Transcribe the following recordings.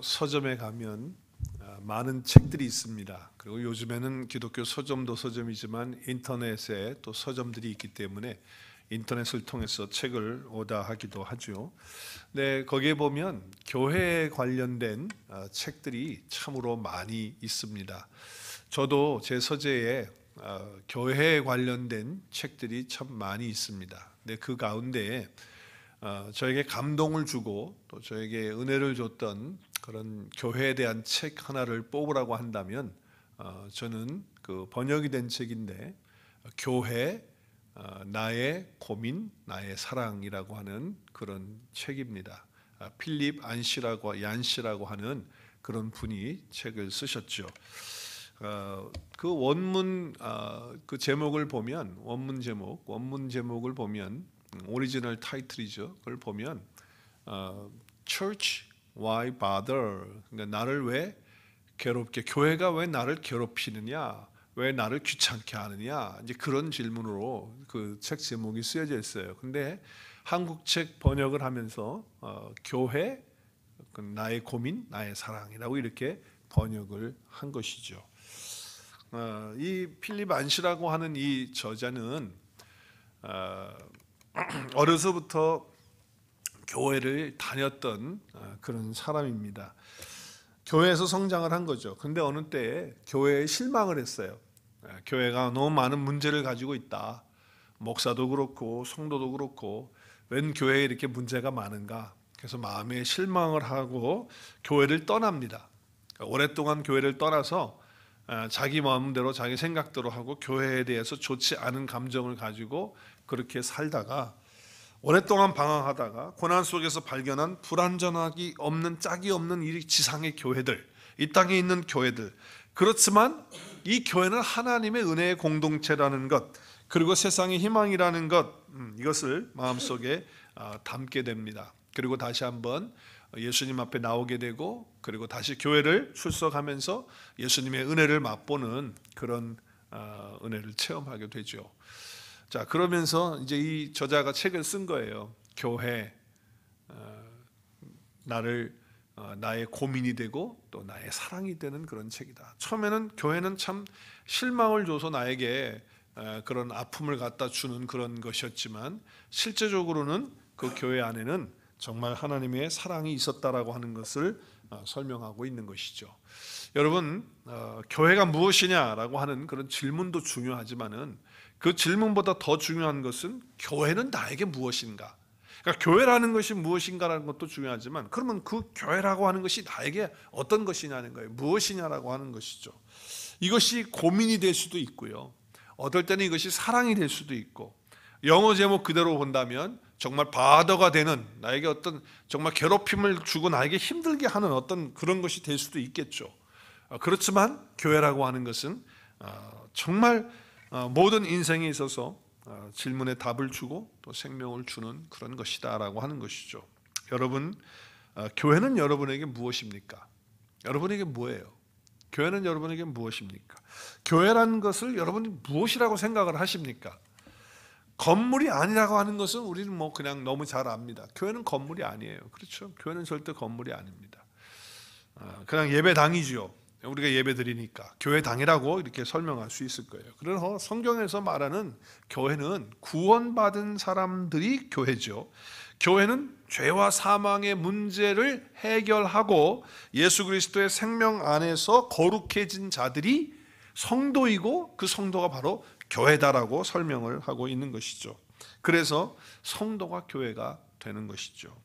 서점에 가면 많은 책들이 있습니다. 그리고 요즘에는 기독교 서점도 서점이지만 인터넷에 또 서점들이 있기 때문에 인터넷을 통해서 책을 오다하기도 하죠. 네, 거기에 보면 교회에 관련된 책들이 참으로 많이 있습니다. 저도 제 서재에 교회에 관련된 책들이 참 많이 있습니다. 네, 그 가운데 저에게 감동을 주고 또 저에게 은혜를 줬던 그런 교회에 대한 책 하나를 뽑으라고 한다면 저는 그 번역이 된 책인데 교회 나의 고민 나의 사랑이라고 하는 그런 책입니다. 필립 얀시라고 하는 그런 분이 책을 쓰셨죠. 그 원문 그 제목을 보면 원문 제목을 보면 오리지널 타이틀이죠. 그걸 보면 Church Why Bother? 그러니까 나를 왜 괴롭게 교회가 왜 나를 괴롭히느냐? 왜 나를 귀찮게 하느냐? 이제 그런 질문으로 그 책 제목이 쓰여져 있어요. 근데 한국 책 번역을 하면서 교회 나의 고민 나의 사랑이라고 이렇게 번역을 한 것이죠. 이 필립 안시라고 하는 이 저자는 어려서부터 교회를 다녔던 그런 사람입니다. 교회에서 성장을 한 거죠. 근데 어느 때에 교회에 실망을 했어요. 교회가 너무 많은 문제를 가지고 있다. 목사도 그렇고 성도도 그렇고 웬 교회에 이렇게 문제가 많은가. 그래서 마음에 실망을 하고 교회를 떠납니다. 오랫동안 교회를 떠나서 자기 마음대로 자기 생각대로 하고 교회에 대해서 좋지 않은 감정을 가지고 그렇게 살다가 오랫동안 방황하다가 고난 속에서 발견한 불완전하기 없는 짝이 없는 이 지상의 교회들, 이 땅에 있는 교회들, 그렇지만 이 교회는 하나님의 은혜의 공동체라는 것, 그리고 세상의 희망이라는 것, 이것을 마음속에 담게 됩니다. 그리고 다시 한번 예수님 앞에 나오게 되고 그리고 다시 교회를 출석하면서 예수님의 은혜를 맛보는 그런 은혜를 체험하게 되죠. 자, 그러면서 이제 이 저자가 책을 쓴 거예요. 교회, 나의 고민이 되고 또 나의 사랑이 되는 그런 책이다. 처음에는 교회는 참 실망을 줘서 나에게 그런 아픔을 갖다 주는 그런 것이었지만 실제적으로는 그 교회 안에는 정말 하나님의 사랑이 있었다라고 하는 것을 설명하고 있는 것이죠. 여러분, 교회가 무엇이냐라고 하는 그런 질문도 중요하지만은 그 질문보다 더 중요한 것은 교회는 나에게 무엇인가? 그러니까 교회라는 것이 무엇인가라는 것도 중요하지만 그러면 그 교회라고 하는 것이 나에게 어떤 것이냐는 거예요. 무엇이냐라고 하는 것이죠. 이것이 고민이 될 수도 있고요. 어떨 때는 이것이 사랑이 될 수도 있고 영어 제목 그대로 본다면 정말 바더가 되는 나에게 어떤 정말 괴롭힘을 주고 나에게 힘들게 하는 어떤 그런 것이 될 수도 있겠죠. 그렇지만 교회라고 하는 것은 정말 모든 인생에 있어서 질문에 답을 주고 또 생명을 주는 그런 것이다라고 하는 것이죠. 여러분, 교회는 여러분에게 무엇입니까? 여러분에게 뭐예요? 교회는 여러분에게 무엇입니까? 교회라는 것을 여러분이 무엇이라고 생각을 하십니까? 건물이 아니라고 하는 것은 우리는 뭐 그냥 너무 잘 압니다. 교회는 건물이 아니에요. 그렇죠? 교회는 절대 건물이 아닙니다. 그냥 예배당이죠. 우리가 예배 드리니까 교회당이라고 이렇게 설명할 수 있을 거예요. 그래서 성경에서 말하는 교회는 구원받은 사람들이 교회죠. 교회는 죄와 사망의 문제를 해결하고 예수 그리스도의 생명 안에서 거룩해진 자들이 성도이고 그 성도가 바로 교회다라고 설명을 하고 있는 것이죠. 그래서 성도가 교회가 되는 것이죠.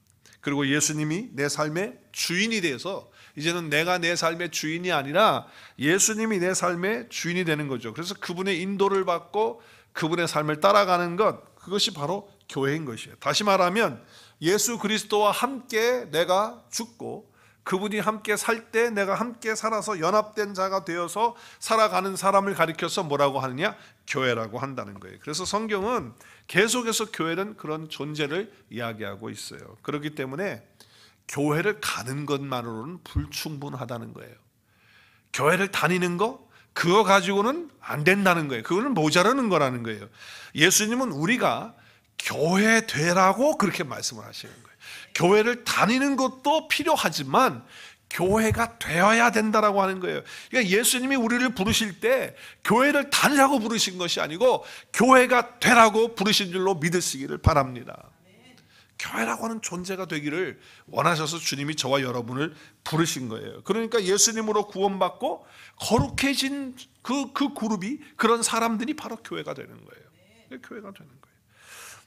그리고 예수님이 내 삶의 주인이 돼서 이제는 내가 내 삶의 주인이 아니라 예수님이 내 삶의 주인이 되는 거죠. 그래서 그분의 인도를 받고 그분의 삶을 따라가는 것, 그것이 바로 교회인 것이에요. 다시 말하면 예수 그리스도와 함께 내가 죽고 그분이 함께 살 때 내가 함께 살아서 연합된 자가 되어서 살아가는 사람을 가리켜서 뭐라고 하느냐? 교회라고 한다는 거예요. 그래서 성경은 계속해서 교회는 그런 존재를 이야기하고 있어요. 그렇기 때문에 교회를 가는 것만으로는 불충분하다는 거예요. 교회를 다니는 거, 그거 가지고는 안 된다는 거예요. 그거는 모자라는 거라는 거예요. 예수님은 우리가 교회 되라고 그렇게 말씀을 하시는 거예요. 교회를 다니는 것도 필요하지만 교회가 되어야 된다라고 하는 거예요. 그러니까 예수님이 우리를 부르실 때 교회를 다니라고 부르신 것이 아니고 교회가 되라고 부르신 줄로 믿으시기를 바랍니다. 교회라고 하는 존재가 되기를 원하셔서 주님이 저와 여러분을 부르신 거예요. 그러니까 예수님으로 구원받고 거룩해진 그 그룹이, 그런 사람들이 바로 교회가 되는 거예요. 교회가 되는 거예요.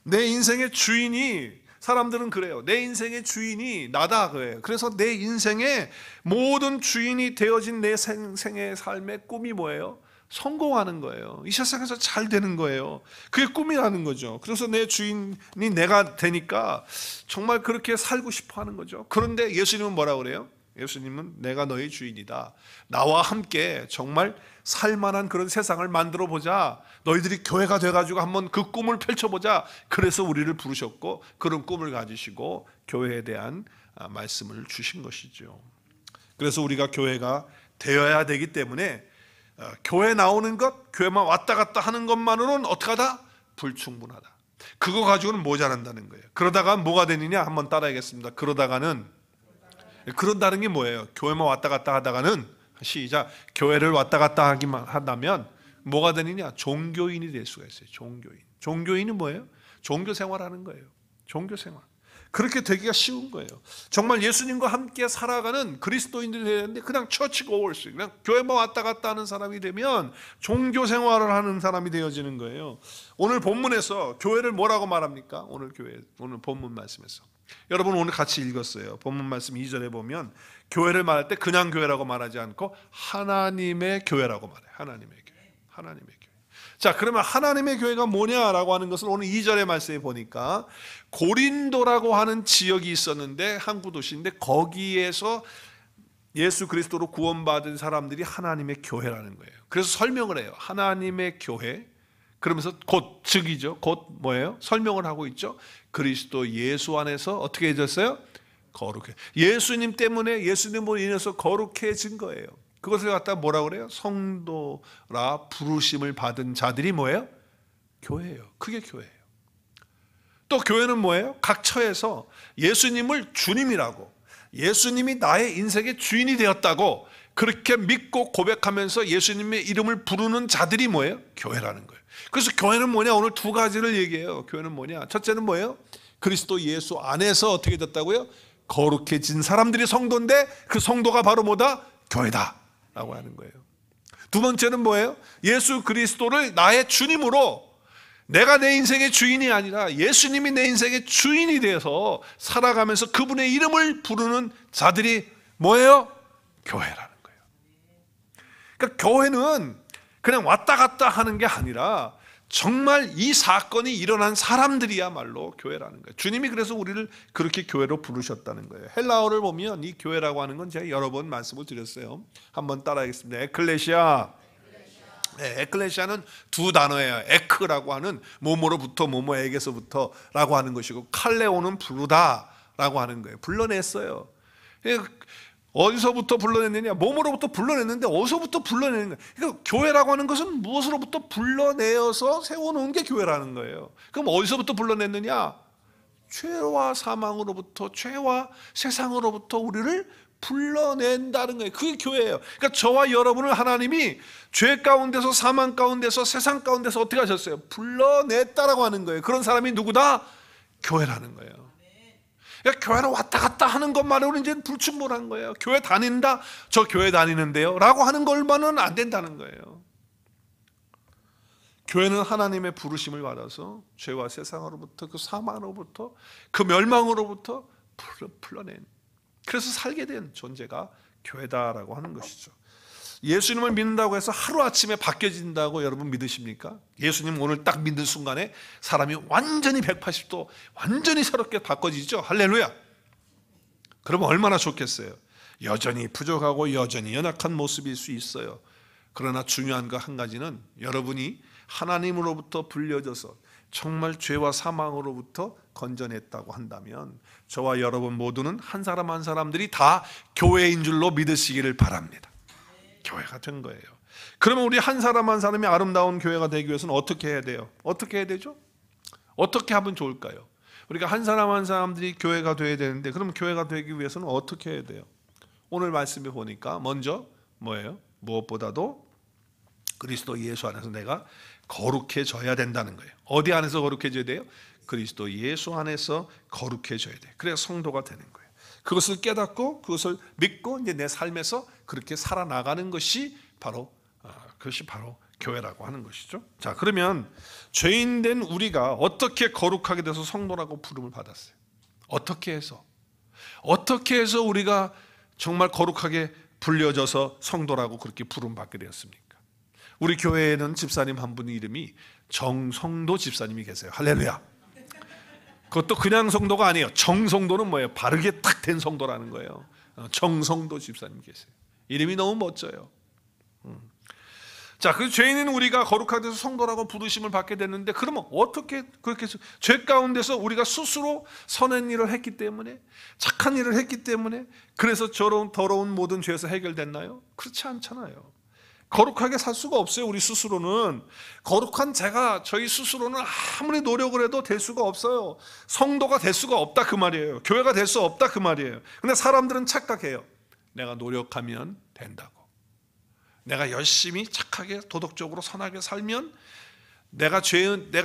내 인생의 주인이, 사람들은 그래요. 내 인생의 주인이 나다 그래요. 그래서 내 인생의 모든 주인이 되어진 내 생의 삶의 꿈이 뭐예요? 성공하는 거예요. 이 세상에서 잘 되는 거예요. 그게 꿈이라는 거죠. 그래서 내 주인이 내가 되니까 정말 그렇게 살고 싶어 하는 거죠. 그런데 예수님은 뭐라고 그래요? 예수님은 내가 너의 주인이다. 나와 함께 정말 살만한 그런 세상을 만들어 보자. 너희들이 교회가 돼가지고 한번 그 꿈을 펼쳐보자. 그래서 우리를 부르셨고 그런 꿈을 가지시고 교회에 대한 말씀을 주신 것이죠. 그래서 우리가 교회가 되어야 되기 때문에 교회 나오는 것, 교회만 왔다 갔다 하는 것만으로는 어떻게 하다? 불충분하다. 그거 가지고는 모자란다는 거예요. 그러다가 뭐가 되느냐? 한번 따라하겠습니다. 그런다는 게 뭐예요? 교회만 왔다 갔다 하다가는, 시작, 교회를 왔다 갔다 하기만 한다면 뭐가 되느냐? 종교인이 될 수가 있어요. 종교인이 뭐예요? 종교 생활하는 거예요. 종교 생활. 그렇게 되기가 쉬운 거예요. 정말 예수님과 함께 살아가는 그리스도인들이 되는데 그냥 처치 고월스, 그냥 교회만 왔다 갔다 하는 사람이 되면 종교 생활을 하는 사람이 되어지는 거예요. 오늘 본문에서 교회를 뭐라고 말합니까? 오늘 본문 말씀에서 여러분 오늘 같이 읽었어요. 본문 말씀 2절에 보면 교회를 말할 때 그냥 교회라고 말하지 않고 하나님의 교회라고 말해요. 하나님의 교회. 자, 그러면 하나님의 교회가 뭐냐라고 하는 것을 오늘 2절의 말씀에 보니까 고린도라고 하는 지역이 있었는데, 항구 도시인데 거기에서 예수 그리스도로 구원받은 사람들이 하나님의 교회라는 거예요. 그래서 설명을 해요. 하나님의 교회. 그러면서 곧 즉이죠. 곧 뭐예요? 설명을 하고 있죠. 그리스도 예수 안에서 어떻게 해졌어요? 거룩해. 예수님 때문에, 예수님으로 인해서 거룩해진 거예요. 그것을 갖다 뭐라고 그래요? 성도라 부르심을 받은 자들이 뭐예요? 교회예요. 그게 교회예요. 또 교회는 뭐예요? 각 처에서 예수님을 주님이라고, 예수님이 나의 인생의 주인이 되었다고 그렇게 믿고 고백하면서 예수님의 이름을 부르는 자들이 뭐예요? 교회라는 거예요. 그래서 교회는 뭐냐? 오늘 두 가지를 얘기해요. 교회는 뭐냐? 첫째는 뭐예요? 그리스도 예수 안에서 어떻게 됐다고요? 거룩해진 사람들이 성도인데 그 성도가 바로 뭐다? 교회다 라고 하는 거예요. 두 번째는 뭐예요? 예수 그리스도를 나의 주님으로, 내가 내 인생의 주인이 아니라 예수님이 내 인생의 주인이 되어서 살아가면서 그분의 이름을 부르는 자들이 뭐예요? 교회라는 거예요. 그러니까 교회는 그냥 왔다 갔다 하는 게 아니라 정말 이 사건이 일어난 사람들이야말로 교회라는 거예요. 주님이 그래서 우리를 그렇게 교회로 부르셨다는 거예요. 헬라어를 보면 이 교회라고 하는 건 제가 여러 번 말씀을 드렸어요. 한번 따라하겠습니다. 에클레시아. 네, 에클레시아는 두 단어예요. 에크라고 하는 뭐뭐로부터 뭐뭐에게서부터라고 하는 것이고, 칼레오는 부르다라고 하는 거예요. 불러냈어요. 어디서부터 불러냈느냐? 몸으로부터 불러냈는데 어디서부터 불러내는 거예요? 그러니까 교회라고 하는 것은 무엇으로부터 불러내어서 세워놓은 게 교회라는 거예요. 그럼 어디서부터 불러냈느냐? 죄와 사망으로부터, 죄와 세상으로부터 우리를 불러낸다는 거예요. 그게 교회예요. 그러니까 저와 여러분을 하나님이 죄 가운데서, 사망 가운데서, 세상 가운데서 어떻게 하셨어요? 불러냈다라고 하는 거예요. 그런 사람이 누구다? 교회라는 거예요. 그러니까 교회를 왔다 갔다 하는 것만으로는 이제 불충분한 거예요. 교회 다닌다, 저 교회 다니는데요 라고 하는 것만은 안 된다는 거예요. 교회는 하나님의 부르심을 받아서 죄와 세상으로부터, 그 사망으로부터, 그 멸망으로부터 풀어낸, 그래서 살게 된 존재가 교회다라고 하는 것이죠. 예수님을 믿는다고 해서 하루아침에 바뀌어진다고 여러분 믿으십니까? 예수님 오늘 딱 믿는 순간에 사람이 완전히 180도 완전히 새롭게 바꿔지죠. 할렐루야. 그러면 얼마나 좋겠어요. 여전히 부족하고 여전히 연약한 모습일 수 있어요. 그러나 중요한 거 한 가지는 여러분이 하나님으로부터 불려져서 정말 죄와 사망으로부터 건져냈다고 한다면 저와 여러분 모두는 한 사람 한 사람들이 다 교회인 줄로 믿으시기를 바랍니다. 교회가 된 거예요. 그러면 우리 한 사람 한 사람이 아름다운 교회가 되기 위해서는 어떻게 해야 돼요? 어떻게 해야 되죠? 어떻게 하면 좋을까요? 우리가 한 사람 한 사람들이 교회가 되어야 되는데, 그럼 교회가 되기 위해서는 어떻게 해야 돼요? 오늘 말씀에 보니까 먼저 뭐예요? 무엇보다도 그리스도 예수 안에서 내가 거룩해져야 된다는 거예요. 어디 안에서 거룩해져야 돼요? 그리스도 예수 안에서 거룩해져야 돼요. 그래야 성도가 되는 거예요. 그것을 깨닫고 그것을 믿고 이제 내 삶에서 그렇게 살아나가는 것이 바로 그것이 바로 교회라고 하는 것이죠. 자, 그러면 죄인된 우리가 어떻게 거룩하게 돼서 성도라고 부름을 받았어요? 어떻게 해서 우리가 정말 거룩하게 불려져서 성도라고 그렇게 부름받게 되었습니까? 우리 교회에는 집사님 한 분 이름이 정성도 집사님이 계세요. 할렐루야. 그것도 그냥 성도가 아니에요. 정성도는 뭐예요? 바르게 탁 된 성도라는 거예요. 정성도 집사님 계세요. 이름이 너무 멋져요. 자, 그 죄인인 우리가 거룩하게 돼서 성도라고 부르심을 받게 됐는데, 그러면 어떻게 그렇게 해서 죄 가운데서 우리가 스스로 선한 일을 했기 때문에, 착한 일을 했기 때문에 그래서 저런 더러운 모든 죄에서 해결됐나요? 그렇지 않잖아요. 거룩하게 살 수가 없어요. 우리 스스로는 거룩한 저희 스스로는 아무리 노력을 해도 될 수가 없어요. 성도가 될 수가 없다 그 말이에요. 교회가 될 수 없다 그 말이에요. 근데 사람들은 착각해요. 내가 노력하면 된다고. 내가 열심히 착하게 도덕적으로 선하게 살면 내가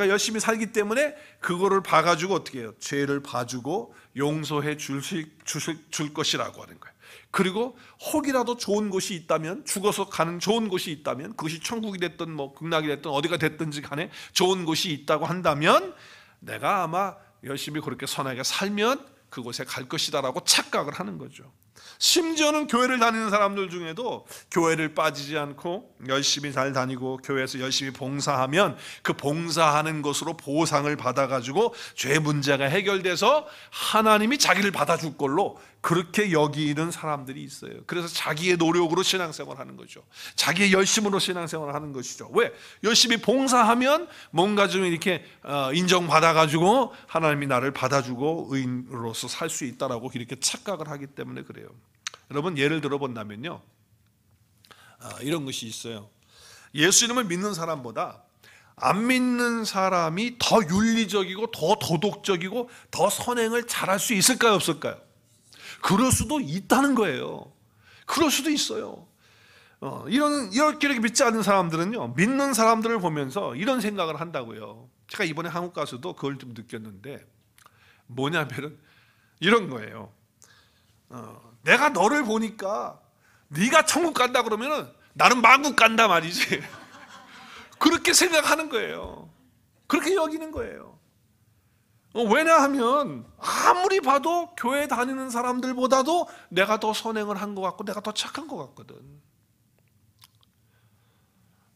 열심히 살기 때문에 그거를 봐가지고 어떻게 해요? 죄를 봐주고 용서해 줄 것이라고 하는 거예요. 그리고 혹이라도 좋은 곳이 있다면, 죽어서 가는 좋은 곳이 있다면, 그것이 천국이 됐든 뭐 극락이 됐든 어디가 됐든지 간에 좋은 곳이 있다고 한다면 내가 아마 열심히 그렇게 선하게 살면 그곳에 갈 것이다라고 착각을 하는 거죠. 심지어는 교회를 다니는 사람들 중에도 교회를 빠지지 않고 열심히 잘 다니고 교회에서 열심히 봉사하면 그 봉사하는 것으로 보상을 받아가지고 죄 문제가 해결돼서 하나님이 자기를 받아줄 걸로 그렇게 여기는 사람들이 있어요. 그래서 자기의 노력으로 신앙생활을 하는 거죠. 자기의 열심으로 신앙생활을 하는 것이죠. 왜? 열심히 봉사하면 뭔가 좀 이렇게 인정받아가지고 하나님이 나를 받아주고 의인으로서 살 수 있다라고 이렇게 착각을 하기 때문에 그래요. 여러분, 예를 들어 본다면요, 이런 것이 있어요. 예수 이름을 믿는 사람보다 안 믿는 사람이 더 윤리적이고 더 도덕적이고 더 선행을 잘할 수 있을까요, 없을까요? 그럴 수도 있다는 거예요. 그럴 수도 있어요. 이렇게 믿지 않는 사람들은요, 믿는 사람들을 보면서 이런 생각을 한다고요. 제가 이번에 한국 가서도 그걸 좀 느꼈는데, 뭐냐면은 이런 거예요. 내가 너를 보니까 네가 천국 간다 그러면은 나는 만국 간다 말이지. 그렇게 생각하는 거예요. 그렇게 여기는 거예요. 왜냐하면 아무리 봐도 교회 다니는 사람들보다도 내가 더 선행을 한 것 같고 내가 더 착한 것 같거든.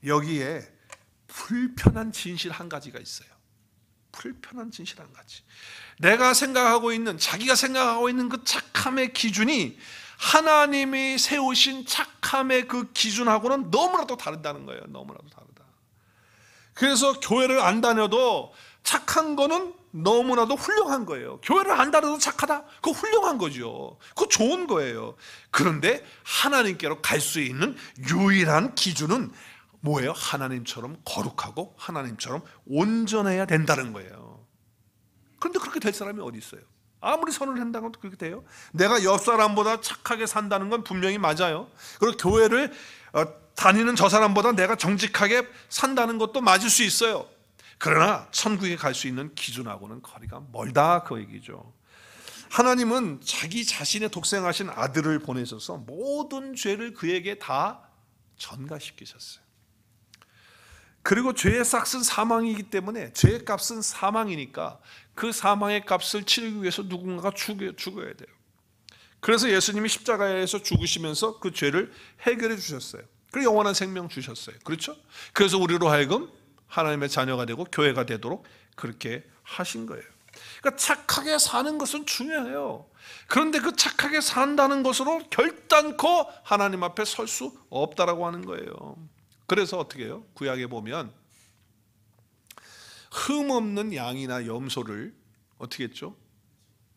여기에 불편한 진실 한 가지가 있어요. 불편한 진실 한 가지. 내가 생각하고 있는, 자기가 생각하고 있는 그 착함의 기준이 하나님이 세우신 착함의 그 기준하고는 너무나도 다르다는 거예요. 너무나도 다르다. 그래서 교회를 안 다녀도 착한 거는 너무나도 훌륭한 거예요. 교회를 안 다녀도 착하다? 그거 훌륭한 거죠. 그거 좋은 거예요. 그런데 하나님께로 갈 수 있는 유일한 기준은 뭐예요? 하나님처럼 거룩하고 하나님처럼 온전해야 된다는 거예요. 그런데 그렇게 될 사람이 어디 있어요? 아무리 선을 한다고 그렇게 돼요? 내가 옆 사람보다 착하게 산다는 건 분명히 맞아요. 그리고 교회를 다니는 저 사람보다 내가 정직하게 산다는 것도 맞을 수 있어요. 그러나 천국에 갈 수 있는 기준하고는 거리가 멀다 그 얘기죠. 하나님은 자기 자신의 독생하신 아들을 보내셔서 모든 죄를 그에게 다 전가시키셨어요. 그리고 죄의 삭은 사망이기 때문에, 죄의 값은 사망이니까 그 사망의 값을 치르기 위해서 누군가가 죽어야 돼요. 그래서 예수님이 십자가에서 죽으시면서 그 죄를 해결해 주셨어요. 그리고 영원한 생명 주셨어요. 그렇죠? 그래서 우리로 하여금 하나님의 자녀가 되고 교회가 되도록 그렇게 하신 거예요. 그러니까 착하게 사는 것은 중요해요. 그런데 그 착하게 산다는 것으로 결단코 하나님 앞에 설 수 없다라고 하는 거예요. 그래서 어떻게 해요? 구약에 보면 흠 없는 양이나 염소를 어떻게 했죠?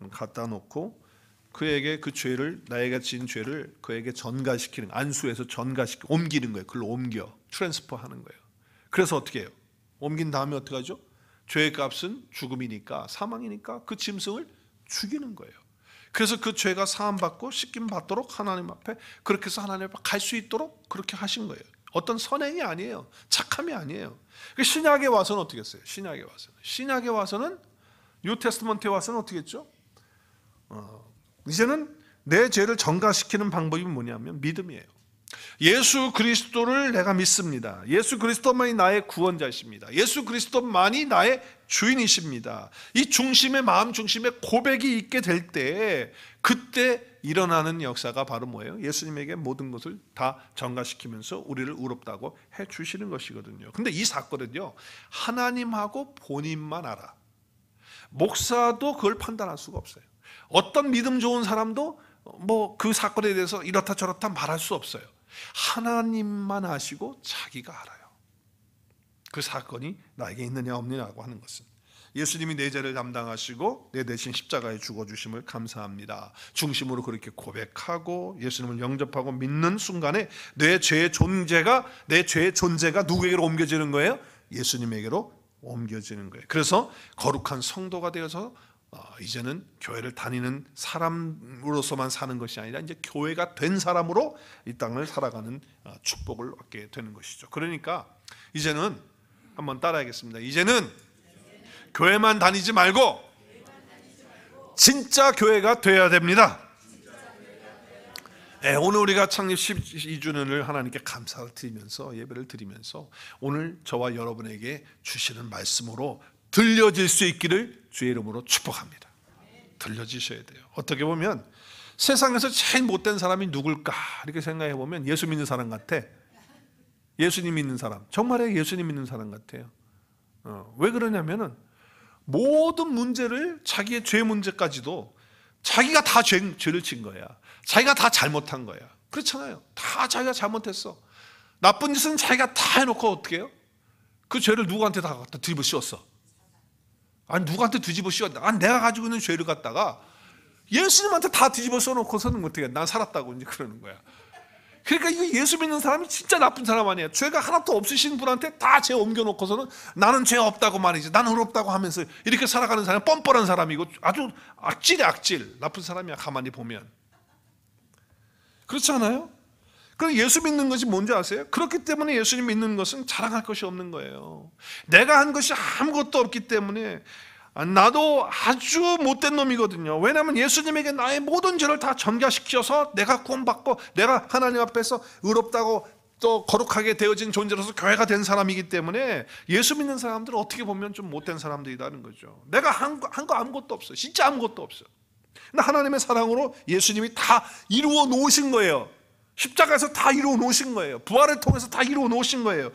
갖다 놓고 그에게 그 죄를, 나에게 지은 죄를 그에게 전가시키는, 안수해서 전가시키고 옮기는 거예요. 그걸 옮겨 트랜스퍼 하는 거예요. 그래서 어떻게 해요? 옮긴 다음에 어떻게 하죠? 죄의 값은 죽음이니까, 사망이니까 그 짐승을 죽이는 거예요. 그래서 그 죄가 사함받고 씻김 받도록 하나님 앞에, 그렇게 해서 하나님 앞에 갈 수 있도록 그렇게 하신 거예요. 어떤 선행이 아니에요. 착함이 아니에요. 신약에 와서는 어떻게 했어요? 신약에 와서는 뉴 테스트먼트에 와서는 어떻게 했죠? 이제는 내 죄를 전가시키는 방법이 뭐냐면 믿음이에요. 예수 그리스도를 내가 믿습니다. 예수 그리스도만이 나의 구원자이십니다. 예수 그리스도만이 나의 주인이십니다. 이 중심의, 마음 중심에 고백이 있게 될 때, 그때 일어나는 역사가 바로 뭐예요? 예수님에게 모든 것을 다 전가시키면서 우리를 의롭다고 해주시는 것이거든요. 근데 이 사건은요, 하나님하고 본인만 알아. 목사도 그걸 판단할 수가 없어요. 어떤 믿음 좋은 사람도 뭐 그 사건에 대해서 이렇다 저렇다 말할 수 없어요. 하나님만 아시고 자기가 알아요. 그 사건이 나에게 있느냐 없느냐고 하는 것은, 예수님이 내 죄를 담당하시고 내 대신 십자가에 죽어주심을 감사합니다. 중심으로 그렇게 고백하고 예수님을 영접하고 믿는 순간에 내 죄의 존재가 누구에게로 옮겨지는 거예요? 예수님에게로 옮겨지는 거예요. 그래서 거룩한 성도가 되어서 이제는 교회를 다니는 사람으로서만 사는 것이 아니라 이제 교회가 된 사람으로 이 땅을 살아가는 축복을 얻게 되는 것이죠. 그러니까 이제는 한번 따라하겠습니다. 이제는 교회만 다니지 말고 진짜 교회가 되어야 됩니다. 네, 오늘 우리가 창립 12주년을 하나님께 감사를 드리면서, 예배를 드리면서 오늘 저와 여러분에게 주시는 말씀으로 들려질 수 있기를 주의 이름으로 축복합니다. 들려지셔야 돼요. 어떻게 보면 세상에서 제일 못된 사람이 누굴까 이렇게 생각해 보면 예수 믿는 사람 같아. 예수님 믿는 사람, 정말에 예수님 믿는 사람 같아요. 왜 그러냐면은 모든 문제를, 자기의 죄 문제까지도 자기가 다 죄를 진 거야. 자기가 다 잘못한 거야. 그렇잖아요. 다 자기가 잘못했어. 나쁜 짓은 자기가 다 해놓고 어떻게 해요? 그 죄를 누구한테 다 갖다 뒤집어 씌웠어. 아니 누구한테 뒤집어 씌웠다. 아니 내가 가지고 있는 죄를 갖다가 예수님한테 다 뒤집어 써놓고서는 어떻게 해? 난 살았다고 이제 그러는 거야. 그러니까 이거 예수 믿는 사람이 진짜 나쁜 사람 아니에요. 죄가 하나도 없으신 분한테 다 죄 옮겨놓고서는 나는 죄 없다고 말이지, 나는 의롭다고 하면서 이렇게 살아가는 사람이 뻔뻔한 사람이고 아주 악질이야, 악질. 나쁜 사람이야, 가만히 보면. 그렇지 않아요? 그럼 예수 믿는 것이 뭔지 아세요? 그렇기 때문에 예수님 믿는 것은 자랑할 것이 없는 거예요. 내가 한 것이 아무것도 없기 때문에 나도 아주 못된 놈이거든요. 왜냐하면 예수님에게 나의 모든 죄를 다 전가시켜서 내가 구원받고 내가 하나님 앞에서 의롭다고 또 거룩하게 되어진 존재로서 교회가 된 사람이기 때문에 예수 믿는 사람들은 어떻게 보면 좀 못된 사람들이라는 거죠. 내가 한 거 아무것도 없어요. 진짜 아무것도 없어요. 근데 하나님의 사랑으로 예수님이 다 이루어 놓으신 거예요. 십자가에서 다 이루어 놓으신 거예요. 부활을 통해서 다 이루어 놓으신 거예요.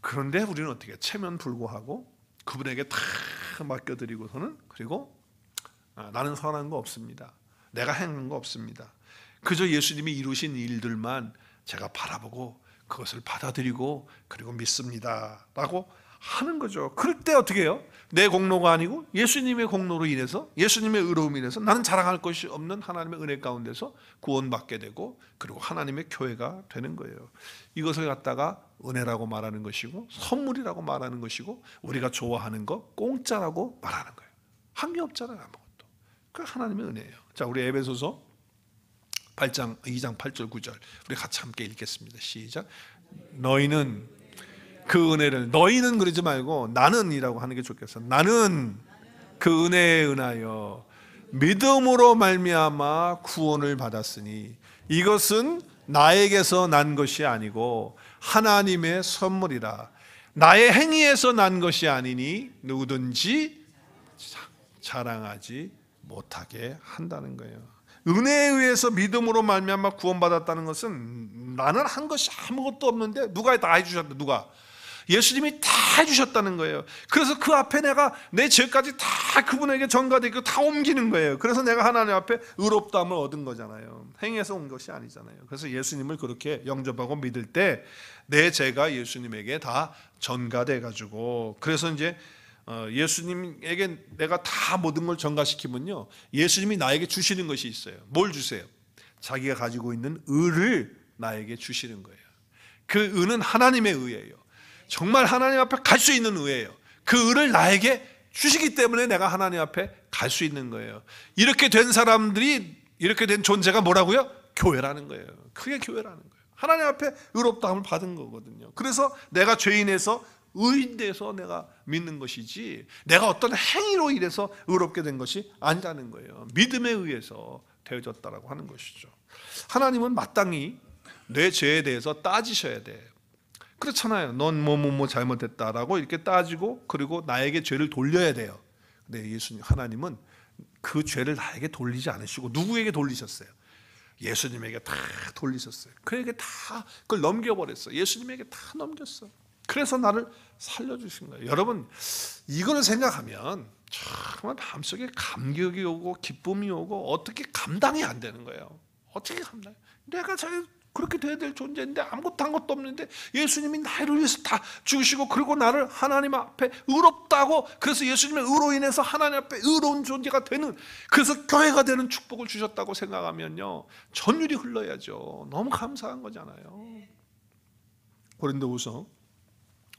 그런데 우리는 어떻게 체면불고하고 그분에게 다 맡겨드리고서는, 그리고 나는 선한 거 없습니다, 내가 행한 거 없습니다, 그저 예수님이 이루신 일들만 제가 바라보고 그것을 받아들이고 그리고 믿습니다 라고 하는 거죠. 그럴 때 어떻게 해요? 내 공로가 아니고 예수님의 공로로 인해서, 예수님의 의로움으로 인해서 나는 자랑할 것이 없는 하나님의 은혜 가운데서 구원받게 되고 그리고 하나님의 교회가 되는 거예요. 이것을 갖다가 은혜라고 말하는 것이고 선물이라고 말하는 것이고 우리가 좋아하는 거 공짜라고 말하는 거예요. 한 게 없잖아요, 아무것도. 그 하나님의 은혜예요. 자, 우리 에베소서 2장 8절 9절 우리 같이 함께 읽겠습니다. 시작. 너희는 그 은혜를, 너희는 그러지 말고 나는이라고 하는 게 좋겠어. 나는 그 은혜에 은하여 믿음으로 말미암아 구원을 받았으니 이것은 나에게서 난 것이 아니고 하나님의 선물이라. 나의 행위에서 난 것이 아니니 누구든지 자랑하지 못하게 한다는 거예요. 은혜에 의해서 믿음으로 말미암아 구원받았다는 것은 나는 한 것이 아무것도 없는데 누가 다 해주셨다. 누가? 예수님이 다 해주셨다는 거예요. 그래서 그 앞에 내가 내 죄까지 다 그분에게 전가되고 다 옮기는 거예요. 그래서 내가 하나님 앞에 의롭다함을 얻은 거잖아요. 행해서 온 것이 아니잖아요. 그래서 예수님을 그렇게 영접하고 믿을 때 내 죄가 예수님에게 다 전가돼 가지고, 그래서 이제 예수님에게 내가 다 모든 걸 전가시키면요, 예수님이 나에게 주시는 것이 있어요. 뭘 주세요? 자기가 가지고 있는 의를 나에게 주시는 거예요. 그 의는 하나님의 의예요. 정말 하나님 앞에 갈 수 있는 의예요. 그 의를 나에게 주시기 때문에 내가 하나님 앞에 갈 갈 수 있는 거예요. 이렇게 된 사람들이, 이렇게 된 존재가 뭐라고요? 교회라는 거예요. 그게 교회라는 거예요. 하나님 앞에 의롭다함을 받은 거거든요. 그래서 내가 죄인에서 의인 돼서 내가 믿는 것이지, 내가 어떤 행위로 인해서 의롭게 된 것이 아니라는 거예요. 믿음에 의해서 되어졌다라고 하는 것이죠. 하나님은 마땅히 내 죄에 대해서 따지셔야 돼. 그렇잖아요. 넌 뭐 잘못했다라고 이렇게 따지고, 그리고 나에게 죄를 돌려야 돼요. 근데 예수님, 하나님은 그 죄를 나에게 돌리지 않으시고 누구에게 돌리셨어요? 예수님에게 다 돌리셨어요. 그에게 다 그걸 넘겨버렸어요. 예수님에게 다 넘겼어. 그래서 나를 살려주신 거예요. 여러분, 이걸 생각하면 정말 마음속에 감격이 오고 기쁨이 오고 어떻게 감당이 안 되는 거예요. 어떻게 감당해? 내가 그렇게 돼야 될 존재인데, 아무것도 한 것도 없는데 예수님이 나를 위해서 다 죽으시고, 그리고 나를 하나님 앞에 의롭다고, 그래서 예수님의 의로 인해서 하나님 앞에 의로운 존재가 되는, 그래서 교회가 되는 축복을 주셨다고 생각하면요, 전율이 흘러야죠. 너무 감사한 거잖아요. 고린도후서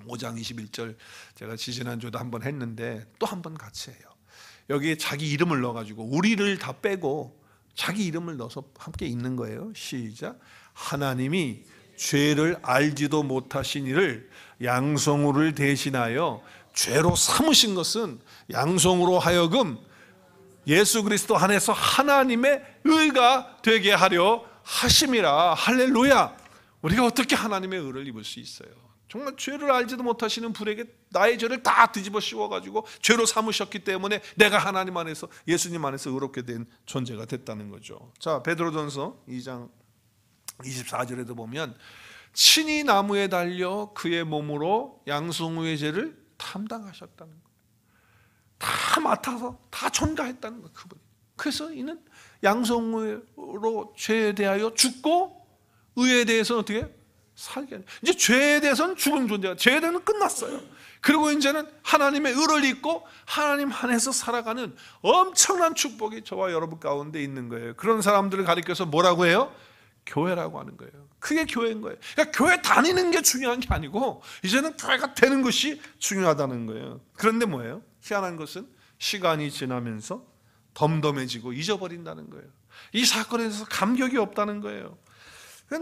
5장 21절 제가 지지난주에도 한번 했는데 또 한번 같이 해요. 여기에 자기 이름을 넣어가지고 우리를 다 빼고 자기 이름을 넣어서 함께 읽는 거예요. 시작. 하나님이 죄를 알지도 못하신 이를 양성우를 대신하여 죄로 삼으신 것은 양성우로 하여금 예수 그리스도 안에서 하나님의 의가 되게 하려 하심이라. 할렐루야. 우리가 어떻게 하나님의 의를 입을 수 있어요? 정말 죄를 알지도 못하시는 분에게 나의 죄를 다 뒤집어 씌워가지고 죄로 삼으셨기 때문에 내가 하나님 안에서, 예수님 안에서 의롭게 된 존재가 됐다는 거죠. 자, 베드로전서 2장 24절에도 보면 친히 나무에 달려 그의 몸으로 양성우의 죄를 담당하셨다는 거예요. 다 맡아서 다 전가했다는 거예요, 그분이. 그래서 이는 양성우로 죄에 대하여 죽고 의에 대해서는 어떻게 살게 하냐. 이제 죄에 대해서는 죽은 존재가, 죄에 대해서는 끝났어요. 그리고 이제는 하나님의 의를 입고 하나님 안에서 살아가는 엄청난 축복이 저와 여러분 가운데 있는 거예요. 그런 사람들을 가리켜서 뭐라고 해요? 교회라고 하는 거예요. 그게 교회인 거예요. 그러니까 교회 다니는 게 중요한 게 아니고 이제는 교회가 되는 것이 중요하다는 거예요. 그런데 뭐예요? 희한한 것은 시간이 지나면서 덤덤해지고 잊어버린다는 거예요. 이 사건에 대해서 감격이 없다는 거예요.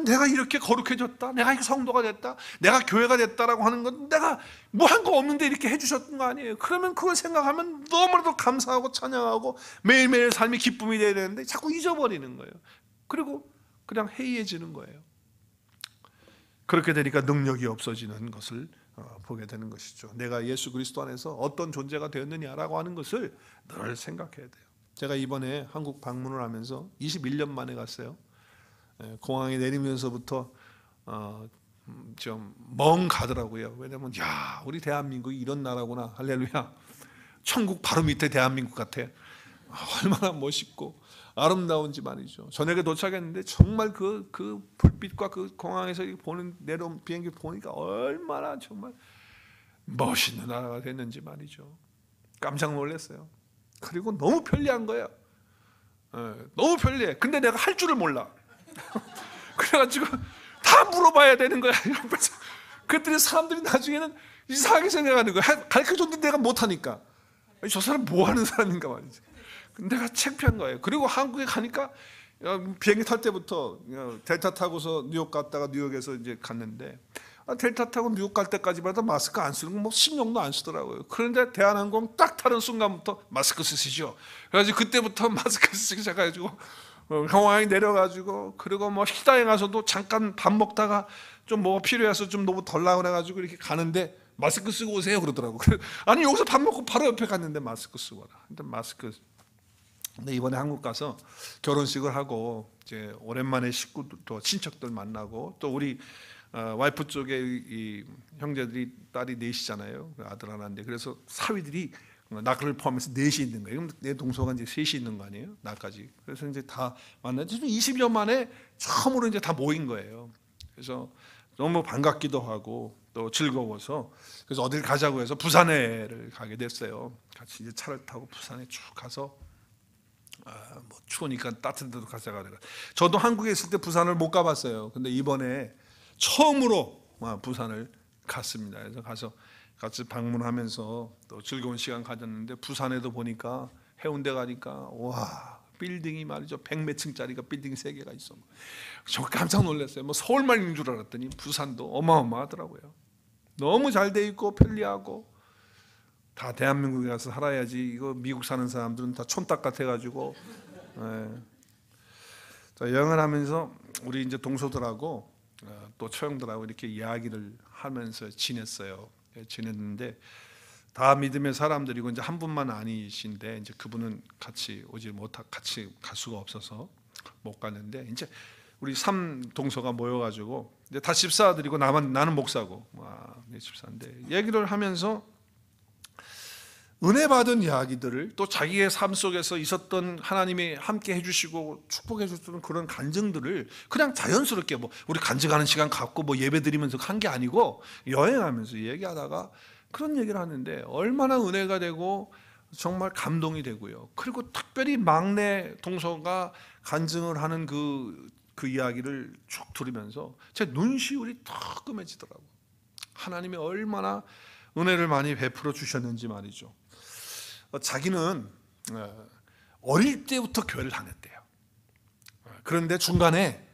내가 이렇게 거룩해졌다, 내가 이렇게 성도가 됐다, 내가 교회가 됐다라고 하는 건 내가 뭐 한 거 없는데 이렇게 해주셨던 거 아니에요. 그러면 그걸 생각하면 너무나도 감사하고 찬양하고 매일매일 삶이 기쁨이 돼야 되는데 자꾸 잊어버리는 거예요. 그리고 그냥 해이해지는 거예요. 그렇게 되니까 능력이 없어지는 것을 보게 되는 것이죠. 내가 예수 그리스도 안에서 어떤 존재가 되었느냐라고 하는 것을 늘 생각해야 돼요. 제가 이번에 한국 방문을 하면서 21년 만에 갔어요. 공항에 내리면서부터 좀 멍 가더라고요. 왜냐면 야, 우리 대한민국이 이런 나라구나. 할렐루야. 천국 바로 밑에 대한민국 같아. 얼마나 멋있고 아름다운지 말이죠. 저녁에 도착했는데 정말 그 불빛과 그 공항에서 보는 내려온 비행기 보니까 얼마나 정말 멋있는 나라가 됐는지 말이죠. 깜짝 놀랐어요. 그리고 너무 편리한 거예요. 너무 편리해. 근데 내가 할 줄을 몰라. 그래가지고 다 물어봐야 되는 거야. 그랬더니 사람들이 나중에는 이상하게 생각하는 거야. 가르쳐줬는데 내가 못하니까 저 사람 뭐 하는 사람인가 말이지. 내가 창피한 거예요. 그리고 한국에 가니까 비행기 탈 때부터 델타 타고서 뉴욕 갔다가 뉴욕에서 이제 갔는데 델타 타고 뉴욕 갈 때까지만 해도 마스크 안 쓰는 거 뭐 신경도 안 쓰더라고요. 그런데 대한항공 딱 타는 순간부터 마스크 쓰시죠. 그래가지고 그때부터 마스크 쓰기 시작해가지고 공항에 내려가지고, 그리고 뭐 식당에 가서도 잠깐 밥 먹다가 좀 뭐가 필요해서 좀 너무 덜 나오래가지고 이렇게 가는데 마스크 쓰고 오세요 그러더라고. 아니 여기서 밥 먹고 바로 옆에 갔는데 마스크 쓰고 와라. 근데 마스크. 근데 이번에 한국 가서 결혼식을 하고 이제 오랜만에 식구도 친척들 만나고, 또 우리 와이프 쪽에 이 형제들이 딸이 넷이잖아요. 아들 하나인데, 그래서 사위들이 나를 포함해서 넷이 있는 거예요. 그럼 내 동서가 이제 셋이 있는 거 아니에요? 나까지. 그래서 이제 다 만나서 20년 만에 처음으로 이제 다 모인 거예요. 그래서 너무 반갑기도 하고 또 즐거워서, 그래서 어딜 가자고 해서 부산에를 가게 됐어요. 같이 이제 차를 타고 부산에 쭉 가서 뭐 추우니까 따뜻한 데도 가자고 그래요. 저도 한국에 있을 때 부산을 못 가봤어요. 근데 이번에 처음으로 부산을 갔습니다. 그래서 가서 같이 방문하면서 또 즐거운 시간 가졌는데, 부산에도 보니까 해운대 가니까 와, 빌딩이 말이죠. 100몇 층짜리가 빌딩 3개가 있어. 저 깜짝 놀랐어요. 뭐 서울만 있는 줄 알았더니 부산도 어마어마하더라고요. 너무 잘 돼 있고 편리하고, 다 대한민국에 가서 살아야지. 이거 미국 사는 사람들은 다 촌딱 같아가지고. 자, 여행을 하면서 우리 이제 동서들하고 또 처형들하고 이렇게 이야기를 하면서 지냈는데 다 믿음의 사람들이고 이제 한 분만 아니신데 이제 그분은 같이 같이 갈 수가 없어서 못 갔는데, 이제 우리 3동서가 모여가지고 이제 다 집사들이고 나는 목사고 내 집사인데 얘기를 하면서 은혜 받은 이야기들을, 또 자기의 삶 속에서 있었던 하나님이 함께 해주시고 축복해 주셨던 그런 간증들을 그냥 자연스럽게 뭐 우리 간증하는 시간 갖고 뭐 예배 드리면서 한 게 아니고 여행하면서 얘기하다가 그런 얘기를 하는데 얼마나 은혜가 되고 정말 감동이 되고요. 그리고 특별히 막내 동서가 간증을 하는 그 이야기를 쭉 들으면서 제 눈시울이 뜨끔해지더라고요. 하나님이 얼마나 은혜를 많이 베풀어 주셨는지 말이죠. 자기는 어릴 때부터 교회를 다녔대요. 그런데 중간에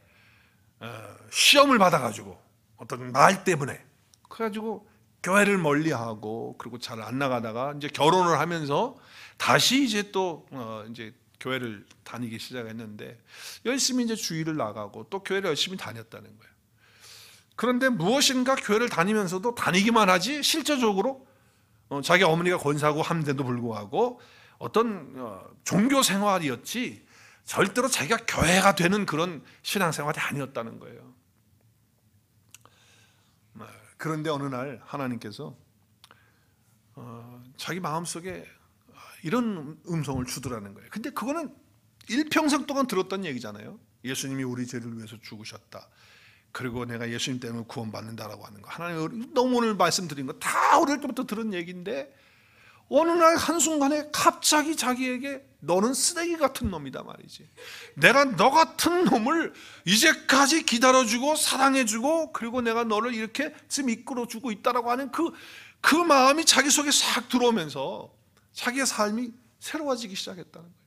시험을 받아가지고 어떤 말 때문에 그래가지고 교회를 멀리하고, 그리고 잘 안 나가다가 이제 결혼을 하면서 다시 이제 또 이제 교회를 다니기 시작했는데 열심히 이제 주일을 나가고 또 교회를 열심히 다녔다는 거예요. 그런데 무엇인가 교회를 다니면서도 다니기만 하지 실제적으로 자기 어머니가 권사고 함대도 불구하고 어떤 종교 생활이었지 절대로 자기가 교회가 되는 그런 신앙생활이 아니었다는 거예요. 그런데 어느 날 하나님께서 자기 마음속에 이런 음성을 주더라는 거예요. 근데 그거는 일평생 동안 들었던 얘기잖아요. 예수님이 우리 죄를 위해서 죽으셨다. 그리고 내가 예수님 때문에 구원받는다라고 하는 거, 하나님 너무 오늘 말씀드린 거 다 어릴 때부터 들은 얘기인데 어느 날 한순간에 갑자기 자기에게 너는 쓰레기 같은 놈이다 말이지. 내가 너 같은 놈을 이제까지 기다려주고 사랑해주고 그리고 내가 너를 이렇게 지금 이끌어주고 있다라고 하는 그 마음이 자기 속에 싹 들어오면서 자기의 삶이 새로워지기 시작했다는 거예요.